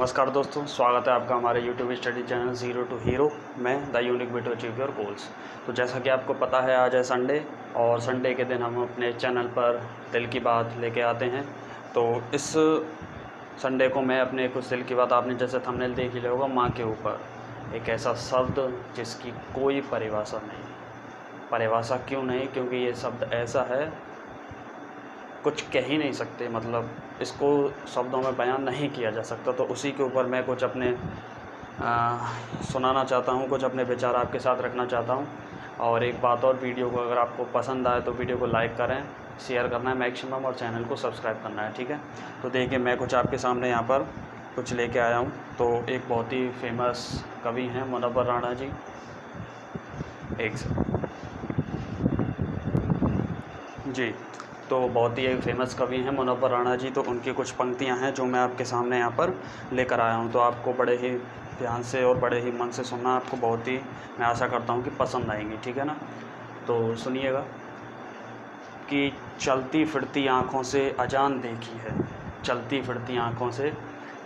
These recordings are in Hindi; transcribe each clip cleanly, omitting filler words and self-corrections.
नमस्कार दोस्तों, स्वागत है आपका हमारे YouTube study channel zero to hero में the unique way to achieve your goals. तो जैसा कि आपको पता है, आज है संडे और संडे के दिन हम अपने चैनल पर दिल की बात लेके आते हैं। तो इस संडे को मैं अपने कुछ दिल की बात, आपने जैसे थंबनेल देख ही लिया होगा, माँ के ऊपर, एक ऐसा शब्द जिसकी कोई परिभाषा नहीं। परिभाषा क्यों नहीं? क्योंकि ये शब्द ऐसा है, कुछ कह ही नहीं सकते, मतलब इसको शब्दों में बयान नहीं किया जा सकता। तो उसी के ऊपर मैं कुछ अपने सुनाना चाहता हूँ, कुछ अपने विचार आपके साथ रखना चाहता हूँ। और एक बात और, वीडियो को अगर आपको पसंद आए तो वीडियो को लाइक करें, शेयर करना है मैक्सिमम, और चैनल को सब्सक्राइब करना है, ठीक है। तो देखिए, मैं कुछ आपके सामने यहाँ पर कुछ लेके आया हूँ। तो एक बहुत ही फेमस कवि हैं मुनव्वर राणा जी। जी, तो बहुत ही एक फेमस कवि हैं मुनव्वर राणा जी। तो उनकी कुछ पंक्तियां हैं जो मैं आपके सामने यहाँ पर लेकर आया हूँ। तो आपको बड़े ही ध्यान से और बड़े ही मन से सुनना, आपको बहुत ही, मैं आशा करता हूँ कि पसंद आएंगी, ठीक है ना। तो सुनिएगा कि चलती फिरती आँखों से अजान देखी है, चलती फिरती आँखों से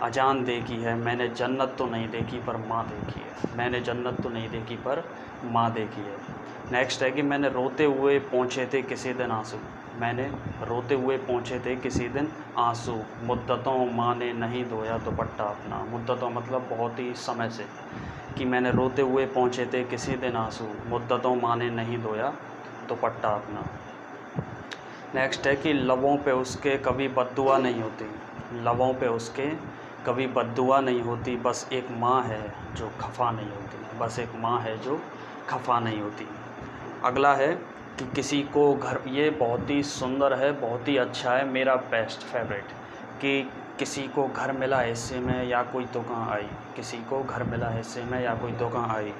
अजान देखी है, मैंने जन्नत तो नहीं देखी पर माँ देखी है, मैंने जन्नत तो नहीं देखी पर माँ देखी है। नेक्स्ट है कि मैंने रोते हुए पोंछे थे किसी दिन आंसू, मैंने रोते हुए पोंछे थे किसी दिन आंसू, मुद्दतों माँ ने नहीं धोया दुपट्टा अपना। मुद्दतों मतलब बहुत ही समय से, कि मैंने रोते हुए पोंछे थे किसी दिन आंसू, मुद्दतों माँ ने नहीं धोया दुपट्टा अपना। नेक्स्ट है कि लबों पे उसके कभी बद्दुआ नहीं होती, लबों पे उसके कभी बद्दुआ नहीं होती, बस एक माँ है जो खफा नहीं होती, बस एक माँ है जो खफा नहीं होती। अगला है कि किसी को घर, ये बहुत ही सुंदर है, बहुत ही अच्छा है, मेरा बेस्ट फेवरेट, कि किसी को घर मिला हिस्से में या कोई तो कहाँ आई, किसी को घर मिला हिस्से में या कोई तो कहाँ आई,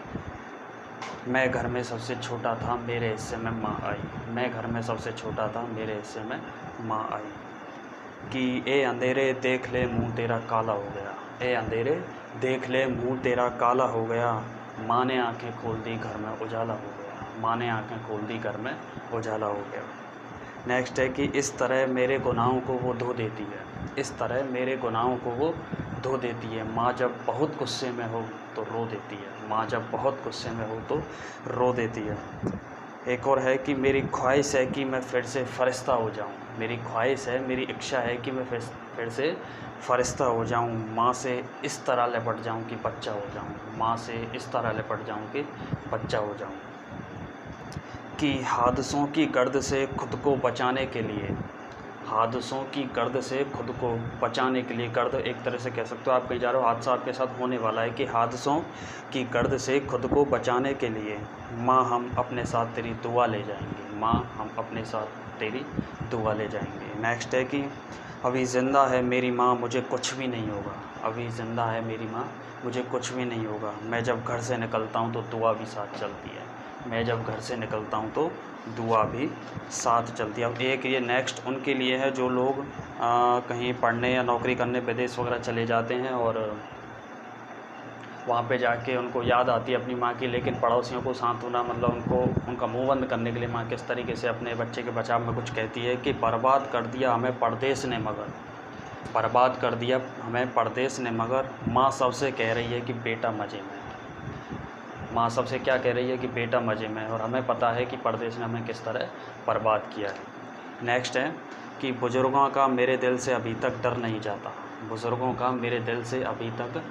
मैं घर में सबसे छोटा था मेरे हिस्से में माँ आई, मैं घर में सबसे छोटा था मेरे हिस्से में माँ आई। कि ए अंधेरे देख ले मुँह तेरा काला हो गया, ए अंधेरे देख ले मुँह तेरा काला हो गया, माँ ने आँखें खोल दी घर में उजाला हो गया, माँ ने आँखें खोल दी घर में उजाला हो गया। नेक्स्ट है कि इस तरह मेरे गुनाहों को वो धो देती है, इस तरह मेरे गुनाहों को वो धो देती है, माँ जब बहुत गुस्से में हो तो रो देती है, माँ जब बहुत गुस्से में हो तो रो देती है। एक और है कि मेरी ख्वाहिश है कि मैं फिर से फ़रिश्ता हो जाऊँ, मेरी ख्वाहिश है, मेरी इच्छा है कि मैं फिर से फ़रिश्ता हो जाऊँ, माँ से इस तरह लिपट जाऊँ कि बच्चा हो जाऊँ, माँ से इस तरह लिपट जाऊँ कि बच्चा हो जाऊँ। कि हादसों की गर्द से खुद को बचाने के लिए, हादसों की गर्द से खुद को बचाने के लिए, गर्द एक तरह से कह सकते हो, आप कहीं जा रहे हो, हादसा आपके साथ होने वाला है, कि हादसों की गर्द से खुद को बचाने के लिए माँ हम अपने साथ तेरी दुआ ले जाएंगे, माँ हम अपने साथ तेरी दुआ ले जाएंगे। नेक्स्ट है कि अभी ज़िंदा है मेरी माँ मुझे कुछ भी नहीं होगा, अभी ज़िंदा है मेरी माँ मुझे कुछ भी नहीं होगा, मैं जब घर से निकलता हूँ तो दुआ भी साथ चलती है, मैं जब घर से निकलता हूँ तो दुआ भी साथ चलती है। अब एक ये नेक्स्ट उनके लिए है जो लोग कहीं पढ़ने या नौकरी करने विदेश वगैरह चले जाते हैं और वहाँ पे जाके उनको याद आती है अपनी माँ की, लेकिन पड़ोसियों को सांत्वना, मतलब उनको, उनका मुँह बंद करने के लिए माँ किस तरीके से अपने बच्चे के बचाव में कुछ कहती है कि बर्बाद कर दिया हमें परदेस ने मगर, बर्बाद कर दिया हमें परदेस ने मगर, माँ सबसे कह रही है कि बेटा मज़े में, माँ सबसे क्या कह रही है कि बेटा मज़े में, और हमें पता है कि परदेस ने हमें किस तरह बर्बाद किया है। नेक्स्ट है कि बुज़ुर्गों का मेरे दिल से अभी तक डर नहीं जाता, बुज़ुर्गों का मेरे दिल से अभी तक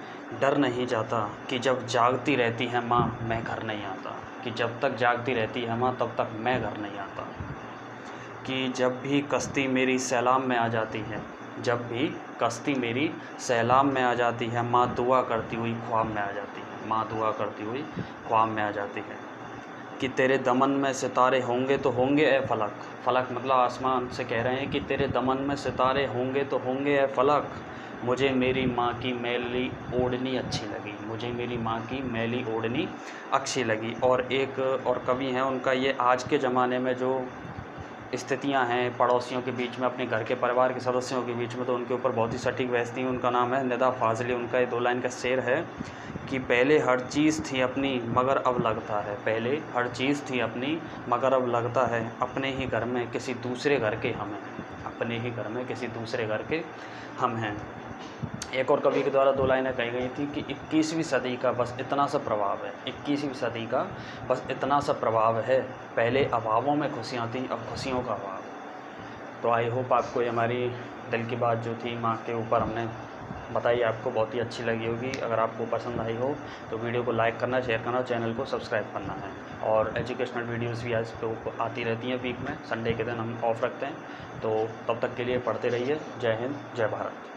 डर नहीं जाता, कि जब जागती रहती है माँ मैं घर नहीं आता, कि जब तक जागती रहती है माँ तब तक मैं घर नहीं आता। कि जब भी कश्ती मेरी सैलाब में आ जाती है, जब भी कश्ती मेरी सैलाब में आ जाती है, माँ दुआ करती हुई ख्वाब में आ जाती है, माँ दुआ करती हुई ख्वाब में आ जाती है। कि तेरे दमन में सितारे होंगे तो होंगे ए फलक, फलक मतलब आसमान से कह रहे हैं कि तेरे दमन में सितारे होंगे तो होंगे ए फलक, मुझे मेरी माँ की मैली ओढ़नी अच्छी लगी, मुझे मेरी माँ की मैली ओढ़नी अच्छी लगी। और एक और कवि हैं, उनका ये आज के ज़माने में जो स्थितियां हैं पड़ोसियों के बीच में, अपने घर के परिवार के सदस्यों के बीच में, तो उनके ऊपर बहुत ही सटीक बहसती हैं। उनका नाम है निदा फाजली। उनका ये 2 लाइन का शेर है कि पहले हर चीज़ थी अपनी मगर अब लगता है, पहले हर चीज़ थी अपनी मगर अब लगता है, अपने ही घर में किसी दूसरे घर के हम हैं, अपने ही घर में किसी दूसरे घर के हम हैं। एक और कवि के द्वारा 2 लाइनें कही गई थी कि 21वीं सदी का बस इतना सा प्रभाव है, 21वीं सदी का बस इतना सा प्रभाव है, पहले अभावों में खुशियाँ थी, अब खुशियों का अभाव। तो आई होप आपको ये हमारी दिल की बात जो थी माँ के ऊपर हमने बताई, आपको बहुत ही अच्छी लगी होगी। अगर आपको पसंद आई हो तो वीडियो को लाइक करना, शेयर करना, चैनल को सब्सक्राइब करना है। और एजुकेशनल वीडियोस भी आज पे आती रहती हैं वीक में, संडे के दिन हम ऑफ रखते हैं। तो तब तक के लिए पढ़ते रहिए। जय हिंद, जय भारत।